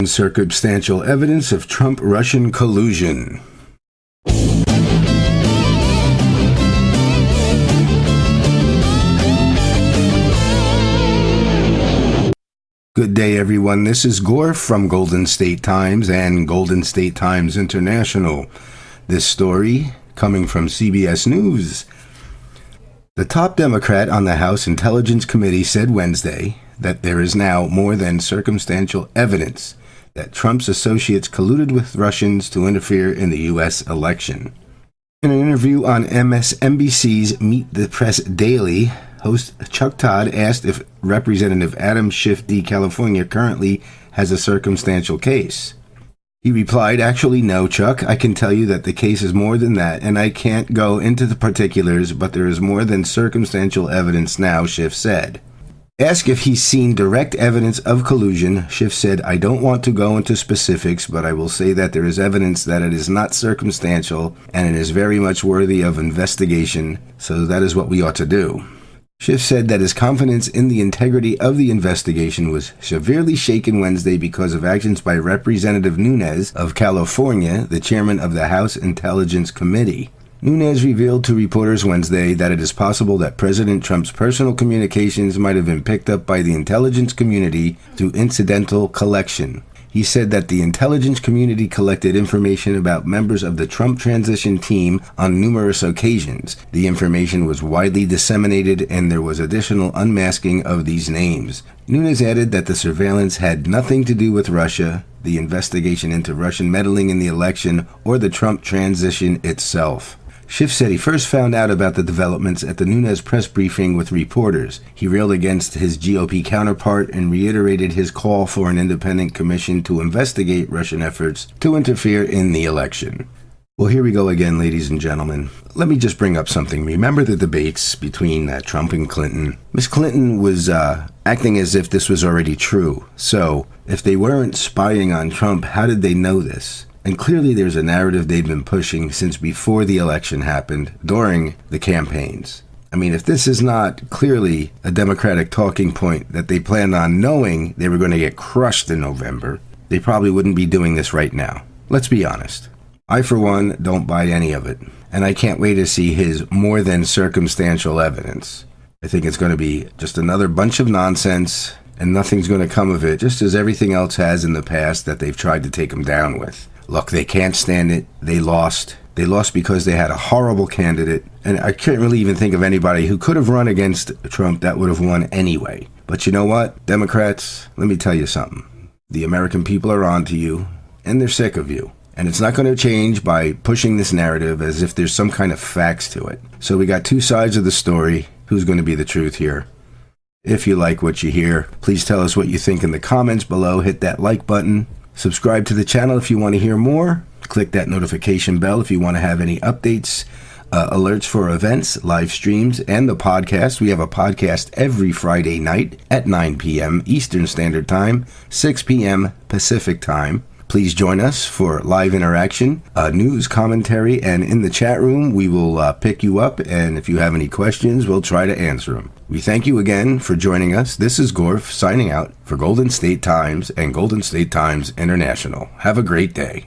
Circumstantial evidence of Trump-Russian collusion. Good day, everyone. This is Gorf from Golden State Times and Golden State Times International. This story coming from CBS News. The top Democrat on the House Intelligence Committee said Wednesday that there is now more than circumstantial evidence that Trump's associates colluded with Russians to interfere in the U.S. election. In an interview on MSNBC's Meet the Press Daily, host Chuck Todd asked if Representative Adam Schiff, D. California, currently has a circumstantial case. He replied, "Actually, no, Chuck. I can tell you that the case is more than that, and I can't go into the particulars, but there is more than circumstantial evidence now," Schiff said. Asked if he's seen direct evidence of collusion, Schiff said, "I don't want to go into specifics, but I will say that there is evidence that it is not circumstantial, and it is very much worthy of investigation, so that is what we ought to do." Schiff said that his confidence in the integrity of the investigation was severely shaken Wednesday because of actions by Representative Nunes of California, the chairman of the House Intelligence Committee. Nunes revealed to reporters Wednesday that it is possible that President Trump's personal communications might have been picked up by the intelligence community through incidental collection. He said that the intelligence community collected information about members of the Trump transition team on numerous occasions. The information was widely disseminated and there was additional unmasking of these names. Nunes added that the surveillance had nothing to do with Russia, the investigation into Russian meddling in the election, or the Trump transition itself. Schiff said he first found out about the developments at the Nunes press briefing with reporters. He railed against his GOP counterpart and reiterated his call for an independent commission to investigate Russian efforts to interfere in the election. Well, here we go again, ladies and gentlemen. Let me just bring up something. Remember the debates between Trump and Clinton? Miss Clinton was acting as if this was already true. So, if they weren't spying on Trump, how did they know this? And clearly there's a narrative they've been pushing since before the election happened, during the campaigns. I mean, if this is not clearly a Democratic talking point that they planned on knowing they were going to get crushed in November, they probably wouldn't be doing this right now. Let's be honest. I, for one, don't buy any of it. And I can't wait to see his more than circumstantial evidence. I think it's going to be just another bunch of nonsense, and nothing's going to come of it, just as everything else has in the past that they've tried to take him down with. Look, they can't stand it. They lost. They lost because they had a horrible candidate. And I can't really even think of anybody who could have run against Trump that would have won anyway. But you know what? Democrats, let me tell you something. The American people are on to you, and they're sick of you. And it's not going to change by pushing this narrative as if there's some kind of facts to it. So we got two sides of the story. Who's going to be the truth here? If you like what you hear, please tell us what you think in the comments below. Hit that like button. Subscribe to the channel if you want to hear more. Click that notification bell if you want to have any updates, alerts for events, live streams, and the podcast. We have a podcast every Friday night at 9 p.m. Eastern Standard Time, 6 p.m. Pacific Time. Please join us for live interaction, news, commentary, and in the chat room, we will pick you up, and if you have any questions, we'll try to answer them. We thank you again for joining us. This is Gorf signing out for Golden State Times and Golden State Times International. Have a great day.